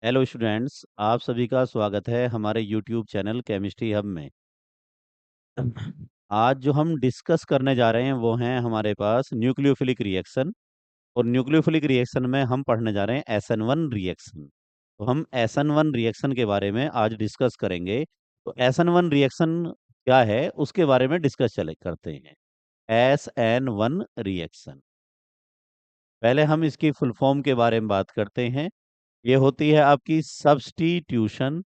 Hello students, आप सभी का स्वागत है हमारे यूट्यूब चैनल केमिस्ट्री हब में। आज जो हम डिस्कस करने जा रहे हैं वो हैं हमारे पास न्यूक्लियोफिलिक रिएक्शन। और न्यूक्लियोफिलिक रिएक्शन में हम पढ़ने जा रहे हैं SN1 रिएक्शन। तो हम SN1 रिएक्शन के बारे में आज डिस्कस करेंगे। तो SN1 रिएक्शन क्या है उसके बारे में डिस्कस चले करते हैं। SN1 रिएक्शन, पहले हम इसकी फुल फॉर्म के बारे में बात करते हैं। ये होती है आपकी substitution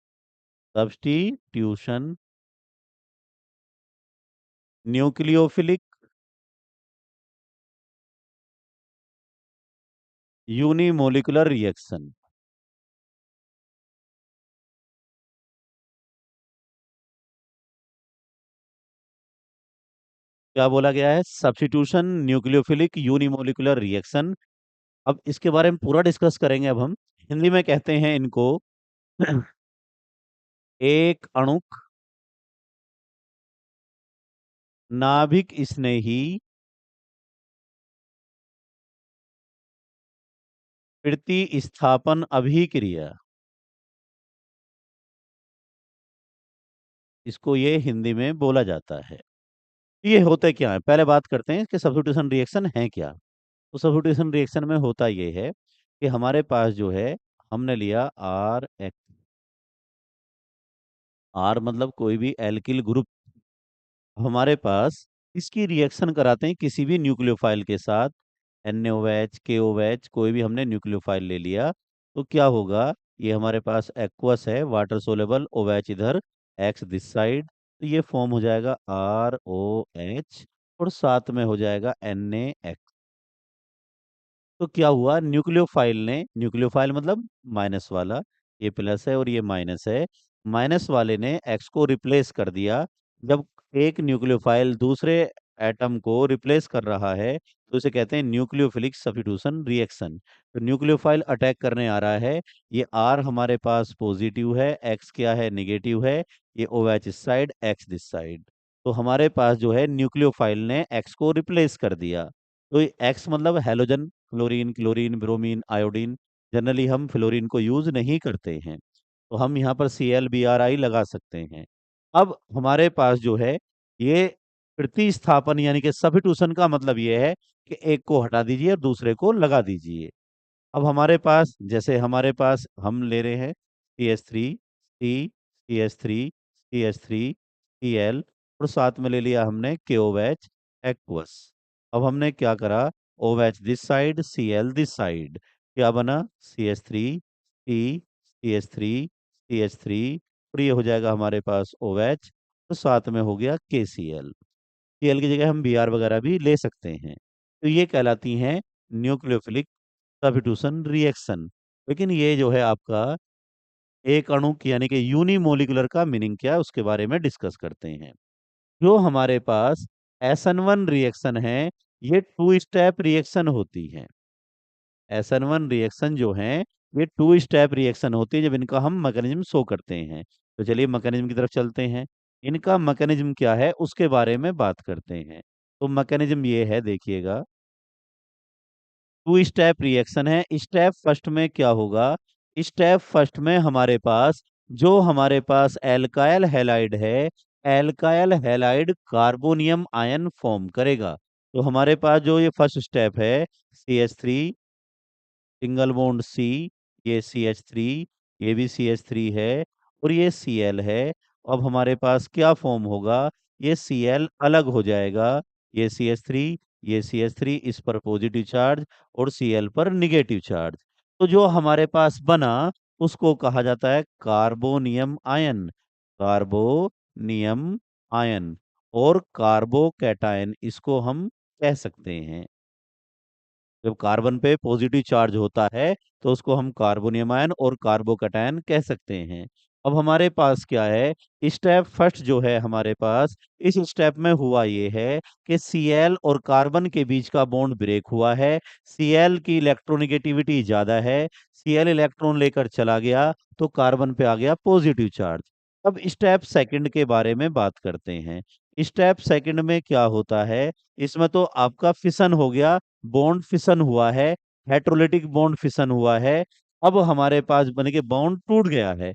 substitution nucleophilic unimolecular reaction. क्या बोला गया है? Substitution nucleophilic unimolecular reaction. अब इसके बारे में पूरा डिस्कस करेंगे। अब हम हिंदी में कहते हैं इनको एक अणुक नाभिक स्नेही प्रतिस्थापन अभिक्रिया। इसको ये हिंदी में बोला जाता है। ये होते क्या है, पहले बात करते हैं कि सब्स्टिट्यूशन रिएक्शन है क्या। तो सब्स्टिट्यूशन रिएक्शन में होता ये है कि हमारे पास जो है, हमने लिया आर मतलब कोई भी एल्किल ग्रुप। हमारे पास इसकी रिएक्शन कराते हैं किसी भी न्यूक्लियोफाइल के साथ। NaOH KOH कोई भी हमने न्यूक्लियोफाइल ले लिया तो क्या होगा? ये हमारे पास एक्वस है, वाटर सोलेबल, OH इधर, X दिस साइड। तो ये फॉर्म हो जाएगा ROH और साथ में हो जाएगा NaX। तो क्या हुआ? न्यूक्लियोफाइल मतलब माइनस वाला, ये प्लस है और ये माइनस है। माइनस वाले ने एक्स को रिप्लेस कर दिया। जब एक न्यूक्लियोफाइल दूसरे एटम को रिप्लेस कर रहा है तो इसे कहते हैं न्यूक्लियोफिलिक सब्स्टिट्यूशन रिएक्शन। तो न्यूक्लियोफाइल अटैक करने आ रहा है, ये आर हमारे पास पॉजिटिव है, एक्स क्या है? निगेटिव है। ये OH इस साइड, एक्स दिस साइड। तो हमारे पास जो है न्यूक्लियोफाइल ने एक्स को रिप्लेस कर दिया। तो एक्स मतलब halogen, fluorine, chlorine, bromine, iodine. Generally हम फ्लोरीन को यूज नहीं करते हैं, तो हम यहाँ पर ClBrI लगा सकते हैं। अब हमारे पास जो है ये प्रतिस्थापन यानी कि सब्स्टिट्यूशन का मतलब ये है कि एक को हटा दीजिए और दूसरे को लगा दीजिए। अब हमारे पास जैसे हमारे पास हम ले रहे हैं CH3 और साथ में ले लिया हमने KOH एक्वस। अब हमने क्या करा? OH this side, Cl this side. क्या बना? CH3 और ये हो जाएगा हमारे पास OH, तो साथ में हो गया KCl। Cl की जगह हम Br वगैरह भी ले सकते हैं। तो ये कहलाती हैं न्यूक्लियोफिलिक सब्स्टिट्यूशन रिएक्शन। लेकिन ये जो है आपका एक अणु की यानी कि यूनिमोलिकुलर का मीनिंग क्या है उसके बारे में डिस्कस करते हैं। जो हमारे पास SN1 रिएक्शन है, ये टू स्टेप रिएक्शन होती है। SN1 रिएक्शन जो है ये टू स्टेप रिएक्शन होती है जब इनका हम मैकेनिज्म शो करते हैं। तो चलिए मैकेनिज्म की तरफ चलते हैं। इनका मैकेनिज्म क्या है उसके बारे में बात करते हैं। तो मैकेनिज्म ये है, देखिएगा, टू स्टेप रिएक्शन है। स्टेप फर्स्ट में क्या होगा? स्टेप फर्स्ट में हमारे पास एल्काइल हैलाइड है, alkyl halide carbonium ion form करेगा। तो हमारे पास जो ये फर्स्ट स्टेप है, CH3 सिंगल बॉन्ड C, ये CH3, ये भी CH3 है और ये Cl है। अब हमारे पास क्या फॉर्म होगा? ये Cl अलग हो जाएगा। ये CH3, ये CH3 इस पर पॉजिटिव चार्ज और Cl पर निगेटिव चार्ज। तो जो हमारे पास बना उसको कहा जाता है कार्बोनियम आयन, कार्बोनियम आयन और कार्बोकैटायन इसको हम कह सकते हैं। जब कार्बन पे पॉजिटिव चार्ज होता है तो उसको हम कार्बोनियम आयन और कार्बोकैटायन कह सकते हैं। अब हमारे पास क्या है? स्टेप फर्स्ट जो है हमारे पास, इस स्टेप में हुआ ये है कि Cl और कार्बन के बीच का बॉन्ड ब्रेक हुआ है। Cl की इलेक्ट्रोनेगेटिविटी ज्यादा है, Cl इलेक्ट्रॉन लेकर चला गया तो कार्बन पे आ गया पॉजिटिव चार्ज। अब स्टेप सेकंड के बारे में बात करते हैं। स्टेप सेकंड में क्या होता है? इसमें तो आपका फिशन हो गया, बॉन्ड फिशन हुआ है, हेट्रोलिटिक बॉन्ड फिशन हुआ है। अब हमारे पास बन के बॉन्ड टूट गया है।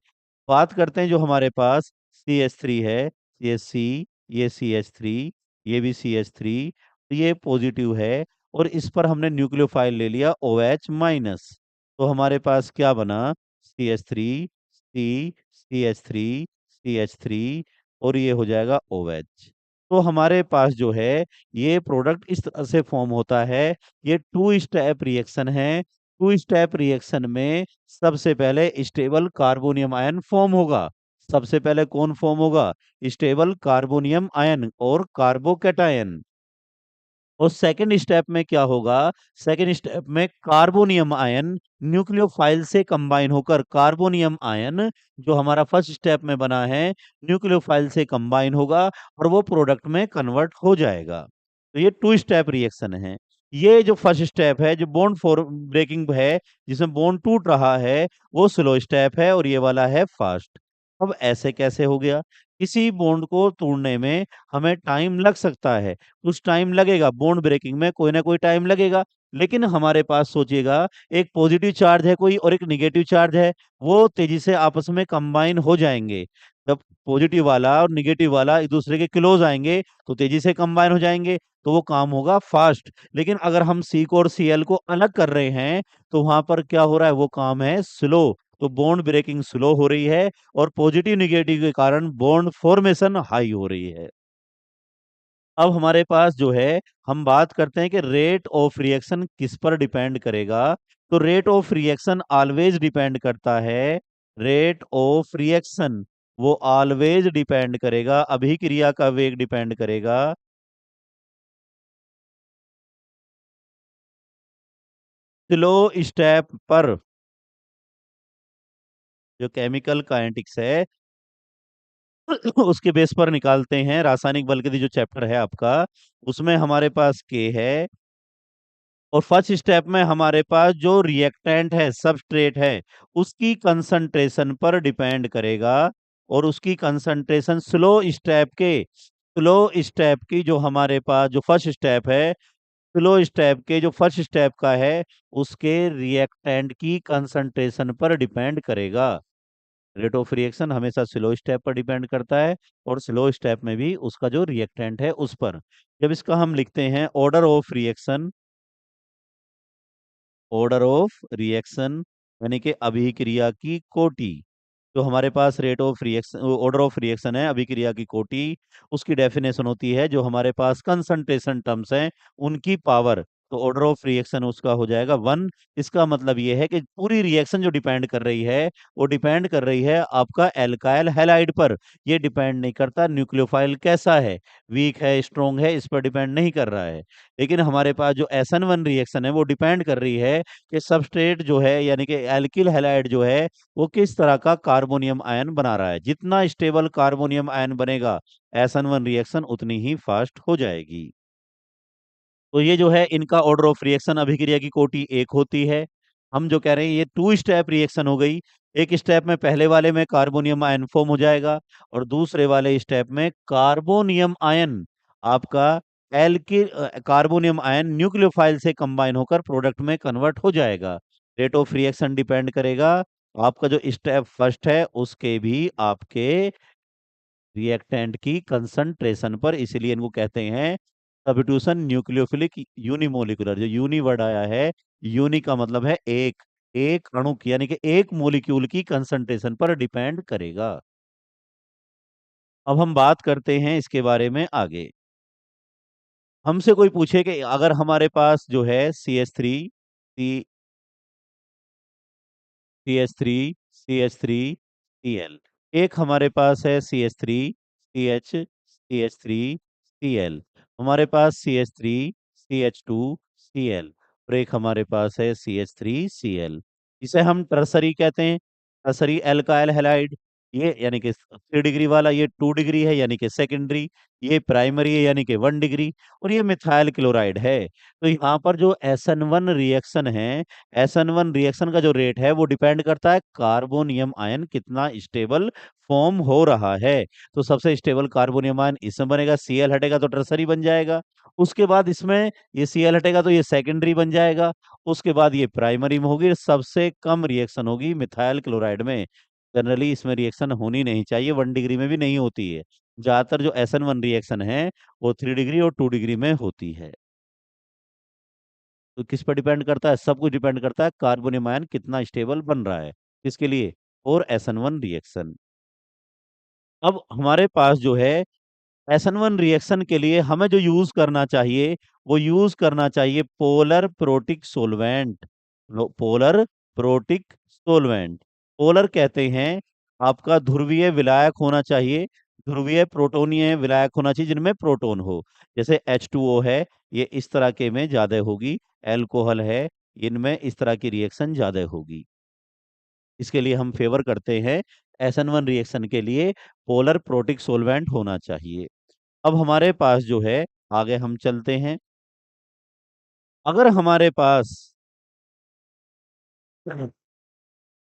बात करते हैं जो हमारे पास CH3 है, ये C, ये CH3, ये भी CH3, ये पॉजिटिव है और इस पर हमने न्यूक्लियोफाइल ले लिया OH माइनस। तो हमारे पास क्या बना? CH3, C, CH3, CH3 और ये हो जाएगा OH। तो हमारे पास जो है ये प्रोडक्ट इस तरह से फॉर्म होता है। ये टू स्टेप रिएक्शन है। टू स्टेप रिएक्शन में सबसे पहले स्टेबल कार्बोनियम आयन फॉर्म होगा। सबसे पहले कौन फॉर्म होगा? स्टेबल कार्बोनियम आयन और कार्बोकैटायन। और सेकंड स्टेप में क्या होगा? सेकंड स्टेप में कार्बोनियम आयन न्यूक्लियोफाइल से कंबाइन होकर कार्बोनियम आयन जो हमारा फर्स्ट स्टेप में बना है न्यूक्लियोफाइल से कंबाइन होगा और वो प्रोडक्ट में कन्वर्ट हो जाएगा। तो ये टू स्टेप रिएक्शन है। ये जो फर्स्ट स्टेप है जो बॉन्ड फॉर ब्रेकिंग है, जिसमें बॉन्ड टूट रहा है, वो स्लो स्टेप है और ये वाला है फास्ट। अब ऐसे कैसे हो गया? किसी बॉन्ड को तोड़ने में हमें टाइम लग सकता है। कुछ टाइम लगेगा, बॉन्ड ब्रेकिंग में कोई ना कोई टाइम लगेगा। लेकिन हमारे पास सोचिएगा एक पॉजिटिव चार्ज है कोई और एक नेगेटिव चार्ज है, वो तेजी से आपस में कंबाइन हो जाएंगे। जब पॉजिटिव वाला और नेगेटिव वाला एक दूसरे के क्लोज आएंगे तो तेजी से कंबाइन हो जाएंगे, तो वो काम होगा फास्ट। लेकिन अगर हम सी को और Cl को अलग कर रहे हैं तो वहां पर क्या हो रहा है? वो काम है स्लो। तो बॉन्ड ब्रेकिंग स्लो हो रही है और पॉजिटिव निगेटिव के कारण बॉन्ड फॉर्मेशन हाई हो रही है। अब हमारे पास जो है हम बात करते हैं कि रेट ऑफ रिएक्शन किस पर डिपेंड करेगा। तो rate of reaction always depend करता है। रेट ऑफ रिएक्शन वो ऑलवेज डिपेंड करेगा, अभिक्रिया का वेग डिपेंड करेगा स्लो स्टेप पर। जो केमिकल काइनेटिक्स है उसके बेस पर निकालते हैं। रासायनिक बल के जो चैप्टर है आपका, उसमें हमारे पास के है। और फर्स्ट स्टेप में हमारे पास जो रिएक्टेंट है, सबस्ट्रेट है, उसकी कंसंट्रेशन पर डिपेंड करेगा। और उसकी कंसंट्रेशन स्लो स्टेप की जो हमारे पास जो फर्स्ट स्टेप है, स्लो स्टेप के जो फर्स्ट स्टेप का है, उसके रिएक्टेंट की कंसंट्रेशन पर डिपेंड करेगा। रेट ऑफ रिएक्शन हमेशा स्लो स्टेप पर डिपेंड करता है और स्लो स्टेप में भी उसका जो रिएक्टेंट है उस पर। जब इसका हम लिखते हैं order of reaction, order of reaction यानी कि अभिक्रिया की कोटि। जो हमारे पास rate of reaction order of reaction है, अभिक्रिया की कोटि, उसकी डेफिनेशन होती है जो हमारे पास कंसंट्रेशन टर्म्स हैं उनकी पावर। तो ऑर्डर ऑफ रिएक्शन उसका हो जाएगा 1। इसका मतलब ये है कि पूरी रिएक्शन जो डिपेंड कर रही है वो डिपेंड कर रही है आपका एल्काइल हैलाइड पर। ये डिपेंड नहीं करता न्यूक्लियोफाइल कैसा है, वीक है स्ट्रोंग है, इस पर डिपेंड नहीं कर रहा है। लेकिन हमारे पास जो SN1 रिएक्शन है वो डिपेंड कर रही है कि सबस्ट्रेट जो है यानी कि एल्किल हैलाइड जो है वो किस तरह का कार्बोनियम आयन बना रहा है। जितना स्टेबल कार्बोनियम आयन बनेगा SN1 रिएक्शन उतनी ही फास्ट हो जाएगी। तो ये जो है इनका ऑर्डर ऑफ रिएक्शन अभिक्रिया की कोटि एक होती है। हम जो कह रहे हैं ये टू स्टेप रिएक्शन हो गई। एक स्टेप में पहले वाले में कार्बोनियम आयन फॉर्म हो जाएगा और दूसरे वाले स्टेप में कार्बोनियम आयन आपका एल्किल कार्बोनियम आयन न्यूक्लियोफाइल से कंबाइन होकर प्रोडक्ट में कन्वर्ट हो जाएगा। रेट ऑफ रिएक्शन डिपेंड करेगा आपका जो स्टेप फर्स्ट है उसके भी आपके रिएक्टेंट की कंसंट्रेशन पर। इसीलिए इनको कहते हैं सब्स्टिट्यूशन न्यूक्लियोफिलिक यूनिमोलिकुलर। जो यूनि वर्ड आया है, यूनि का मतलब है एक, एक अणु की यानी कि एक मोलिक्यूल की कंसंट्रेशन पर डिपेंड करेगा। अब हम बात करते हैं इसके बारे में आगे। हमसे कोई पूछे कि अगर हमारे पास जो है CH3 एक हमारे पास है CH3 हमारे पास CH3 CH2Cl और एक हमारे पास है CH3Cl। इसे हम टर्सरी कहते हैं, टर्सरी एल्काइल हैलाइड। ये यानी कि 3 डिग्री वाला, ये 2 डिग्री है यानी कि सेकेंडरी, ये प्राइमरी है यानी कि 1 डिग्री, और ये मिथाइल क्लोराइड है। तो यहाँ पर जो SN1 रिएक्शन है, SN1 रिएक्शन का जो रेट है वो डिपेंड करता है कार्बोनियम आयन कितना स्टेबल फॉर्म हो रहा है। तो सबसे स्टेबल कार्बोनियम आयन इसमें बनेगा, Cl हटेगा तो टर्सरी बन जाएगा। उसके बाद इसमें ये Cl हटेगा तो ये सेकेंडरी बन जाएगा। उसके बाद ये प्राइमरी में होगी, सबसे कम रिएक्शन होगी मिथाइल क्लोराइड में। जनरली इसमें रिएक्शन होनी नहीं चाहिए, 1 डिग्री में भी नहीं होती है। ज्यादातर जो SN1 रिएक्शन है वो 3 डिग्री और 2 डिग्री में होती है। तो किस पर डिपेंड करता है? सब कुछ डिपेंड करता है कार्बोनियम आयन कितना स्टेबल बन रहा है। किसके लिए? और SN1 रिएक्शन। अब हमारे पास जो है SN1 रिएक्शन के लिए हमें जो यूज करना चाहिए, वो यूज करना चाहिए polar protic solvent. Polar protic solvent. Polar कहते हैं आपका ध्रुवीय विलायक होना चाहिए, ध्रुवीय प्रोटोनीय विलायक होना चाहिए जिनमें प्रोटॉन हो। जैसे H2O है, ये इस तरह के में ज्यादा होगी। एल्कोहल है, इनमें इस तरह की रिएक्शन ज्यादा होगी। इसके लिए हम फेवर करते हैं SN1 रिएक्शन के लिए पोलर प्रोटिक सोलवेंट होना चाहिए। अब हमारे पास जो है, आगे हम चलते हैं। अगर हमारे पास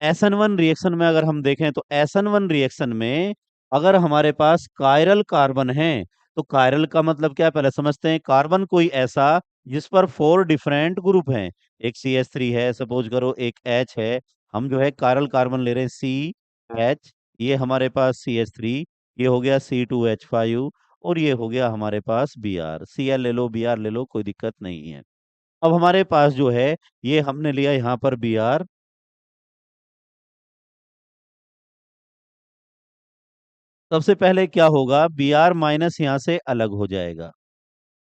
SN1 रिएक्शन में अगर हम देखें तो SN1 रिएक्शन में अगर हमारे पास कायरल कार्बन है, तो कायरल का मतलब क्या है पहले समझते हैं। कार्बन कोई ऐसा जिस पर 4 डिफरेंट ग्रुप हैं। एक CH3 है, सपोज करो एक H है। हम जो है कायरल कार्बन ले रहे हैं CH, ये हमारे पास CH3, ये हो गया C2H5 और ये हो गया हमारे पास Br। Cl ले लो, Br ले लो, कोई दिक्कत नहीं है। अब हमारे पास जो है, ये हमने लिया यहाँ पर Br। सबसे पहले क्या होगा, Br- यहां से अलग हो जाएगा।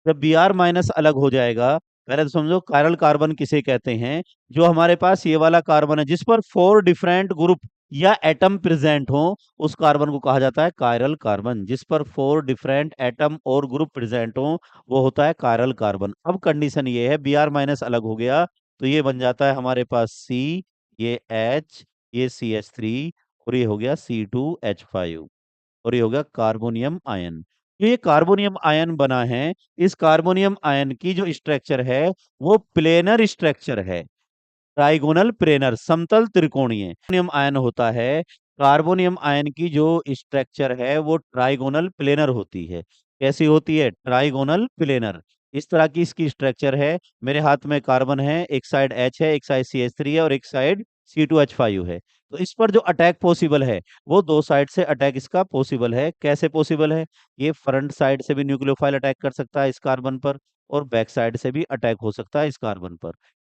जब Br- अलग हो जाएगा, पहले तो समझो कायरल कार्बन किसे कहते हैं। जो हमारे पास ये वाला कार्बन है जिस पर 4 डिफरेंट ग्रुप या एटम प्रेजेंट हो, उस कार्बन को कहा जाता है कायरल कार्बन। जिस पर 4 डिफरेंट एटम और ग्रुप प्रेजेंट हो, वो होता है कायरल कार्बन। अब कंडीशन ये है, Br- अलग हो गया तो ये बन जाता है हमारे पास C, ये H, ये CH3 और ये हो गया C2H5 और ये हो गया कार्बोनियम आयन। जो ये कार्बोनियम आयन बना है, इस कार्बोनियम आयन की जो स्ट्रक्चर है वो प्लेनर स्ट्रक्चर है। ट्राइगोनल प्लेनर, समतल त्रिकोणीय कार्बोनियम आयन होता है। कार्बोनियम आयन की जो स्ट्रक्चर है वो ट्राइगोनल प्लेनर होती है। कैसी होती है? Trigonal planar. इस तरह की इसकी स्ट्रक्चर है। मेरे हाथ में कार्बन है, एक साइड H है, एक साइड CH3 है और एक साइड C2H5 है। तो इस पर जो अटैक पॉसिबल है, वो दो साइड से अटैक इसका पॉसिबल है। कैसे पॉसिबल है? ये फ्रंट साइड से भी न्यूक्लियोफाइल अटैक कर सकता है इस कार्बन पर, और बैक साइड से भी अटैक हो सकता है इस कार्बन पर।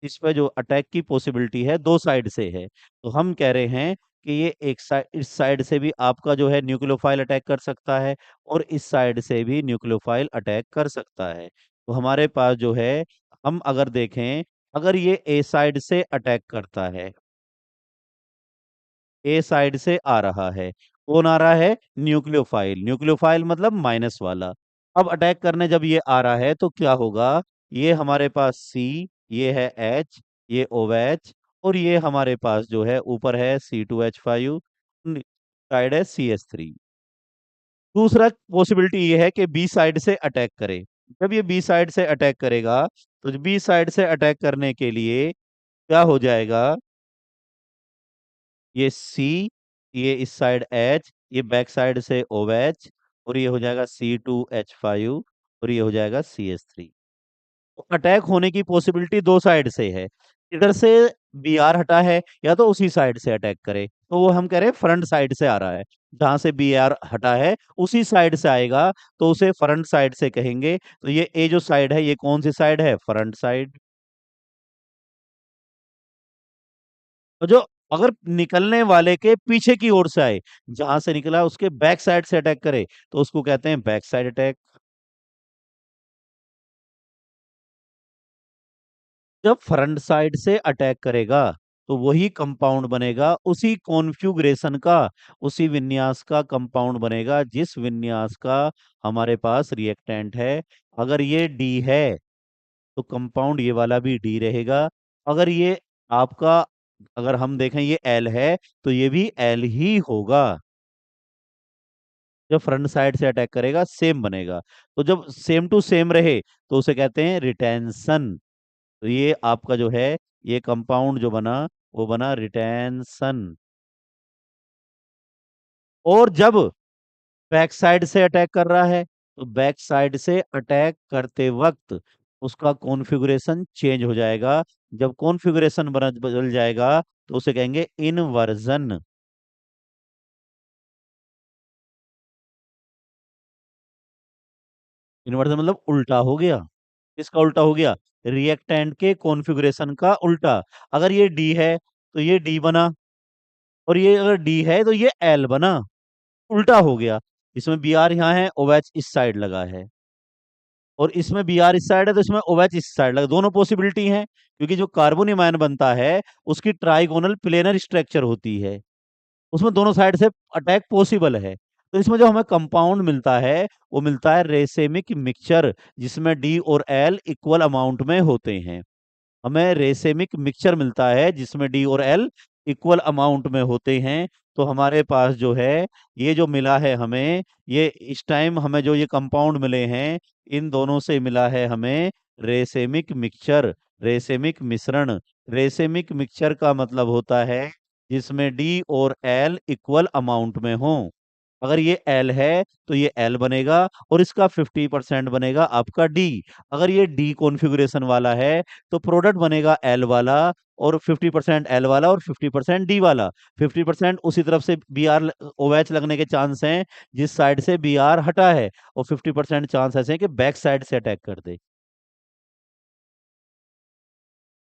इस पे जो अटैक की पॉसिबिलिटी है दो साइड से है। तो हम कह रहे हैं कि ये एक साइड, इस साइड से भी आपका जो है न्यूक्लियोफाइल अटैक कर सकता है और इस साइड से भी न्यूक्लियोफाइल अटैक कर सकता है। तो हमारे पास जो है, हम अगर देखें, अगर ये ए साइड से अटैक करता है, ए साइड से आ रहा है, कौन आ रहा है? न्यूक्लियोफाइल। न्यूक्लियोफाइल मतलब माइनस वाला। अब अटैक करने जब ये आ रहा है तो क्या होगा, ये हमारे पास सी, ये है एच, ये ओ एच और ये हमारे पास जो है ऊपर है C2H5, साइड है CH3। दूसरा पॉसिबिलिटी ये है कि बी साइड से अटैक करे। जब ये बी साइड से अटैक करेगा, तो बी साइड से अटैक करने के लिए क्या हो जाएगा, ये सी, ये इस साइड एच, ये बैक साइड से ओ एच और ये हो जाएगा C2H5 और ये हो जाएगा CH3। तो अटैक होने की पॉसिबिलिटी दो साइड से है। इधर से Br हटा है, या तो उसी साइड से अटैक करे, तो वो हम कह रहे हैं फ्रंट साइड से आ रहा है। जहां से Br हटा है उसी साइड से आएगा, तो उसे फ्रंट साइड से कहेंगे। तो ये जो साइड है, ये कौन सी साइड है? Front side. तो जो अगर निकलने वाले के पीछे की ओर से आए, जहां से निकला उसके बैक साइड से अटैक करे, तो उसको कहते हैं बैक साइड अटैक। जब फ्रंट साइड से अटैक करेगा, तो वही कंपाउंड बनेगा उसी कॉन्फ़िगरेशन का, उसी विन्यास का कंपाउंड बनेगा जिस विन्यास का हमारे पास रिएक्टेंट है। अगर ये डी है, तो कंपाउंड ये वाला भी डी रहेगा। अगर ये आपका, अगर हम देखें ये एल है, तो ये भी एल ही होगा। जब फ्रंट साइड से अटैक करेगा सेम बनेगा। तो जब सेम टू सेम रहे, तो उसे कहते हैं रिटेंशन। तो ये आपका जो है, ये कंपाउंड जो बना, वो बना रिटेंशन। और जब बैक साइड से अटैक कर रहा है, तो बैक साइड से अटैक करते वक्त उसका कॉन्फ़िगरेशन चेंज हो जाएगा। जब कॉन्फ़िगरेशन बदल जाएगा तो उसे कहेंगे इनवर्जन। इन्वर्जन मतलब उल्टा हो गया। किसका उल्टा हो गया? रिएक्टेंट के कॉन्फ़िगरेशन का उल्टा। अगर ये डी है तो ये डी बना, और ये अगर डी है तो ये एल बना। उल्टा हो गया। इसमें बी आर यहाँ है, ओएच इस साइड लगा है, और इसमें बी आर इस साइड है तो इसमें ओएच इस साइड लगा। दोनों पॉसिबिलिटी हैं, क्योंकि जो कार्बोनियम आयन बनता है उसकी ट्राइगोनल प्लेनर स्ट्रक्चर होती है, उसमें दोनों साइड से अटैक पॉसिबल है। तो इसमें जो हमें कंपाउंड मिलता है वो मिलता है रेसेमिक मिक्सचर, जिसमें डी और एल इक्वल अमाउंट में होते हैं। हमें रेसेमिक मिक्सचर मिलता है जिसमें डी और एल इक्वल अमाउंट में होते हैं। तो हमारे पास जो है ये जो मिला है हमें, ये इस टाइम हमें जो ये कंपाउंड मिले हैं, इन दोनों से मिला है हमें रेसेमिक मिक्सचर, रेसेमिक मिश्रण। रेसेमिक मिक्सचर का मतलब होता है जिसमें डी और एल इक्वल अमाउंट में हो। अगर ये एल है तो ये एल बनेगा, और इसका 50% बनेगा आपका डी। अगर ये डी कॉन्फ़िगरेशन वाला है तो प्रोडक्ट बनेगा एल वाला, और 50% एल वाला और 50% डी वाला। 50% उसी तरफ से बी आर ओ एच लगने के चांस हैं जिस साइड से बी आर हटा है, और 50% चांस ऐसे हैं कि बैक साइड से अटैक कर दे।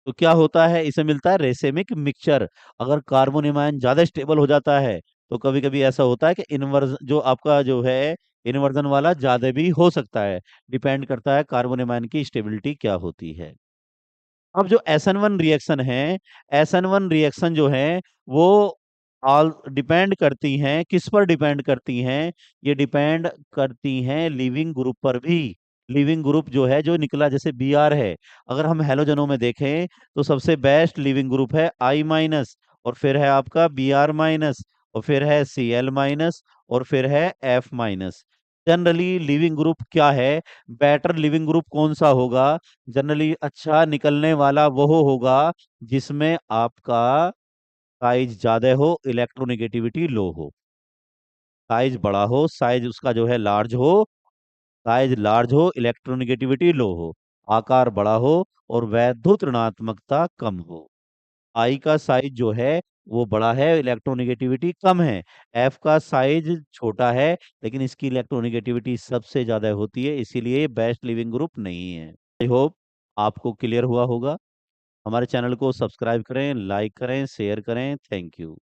तो क्या होता है, इसे मिलता है रेसेमिक मिक्सचर। अगर कार्बोनियम आयन ज्यादा स्टेबल हो जाता है तो कभी कभी ऐसा होता है कि इन्वर्जन जो आपका जो है इन्वर्जन वाला ज्यादा भी हो सकता है। डिपेंड करता है कार्बोनियम आयन की स्टेबिलिटी क्या होती है। अब जो SN1 रिएक्शन है, SN1 रिएक्शन जो है वो ऑल डिपेंड करती हैं, किस पर डिपेंड करती हैं? ये डिपेंड करती हैं लिविंग ग्रुप पर भी। लिविंग ग्रुप जो है जो निकला, जैसे बी आर है, अगर हम हेलोजनों में देखें तो सबसे बेस्ट लिविंग ग्रुप है आई माइनस, और फिर है आपका बी आर माइनस, और फिर है सी एल माइनस, और फिर है F minus. Generally leaving group क्या है, बेटर लिविंग ग्रुप कौन सा होगा? जनरली अच्छा निकलने वाला वो होगा जिसमें आपका साइज ज्यादा हो, इलेक्ट्रोनेगेटिविटी लो हो। साइज बड़ा हो, साइज उसका जो है लार्ज हो, साइज लार्ज हो, इलेक्ट्रोनेगेटिविटी लो हो, आकार बड़ा हो, और वैद्युत ऋणात्मकता कम हो। आई का साइज जो है वो बड़ा है, इलेक्ट्रोनेगेटिविटी कम है। एफ का साइज छोटा है, लेकिन इसकी इलेक्ट्रोनेगेटिविटी सबसे ज्यादा होती है, इसीलिए बेस्ट लिविंग ग्रुप नहीं है। आई होप आपको क्लियर हुआ होगा। हमारे चैनल को सब्सक्राइब करें, लाइक करें, शेयर करें। Thank you.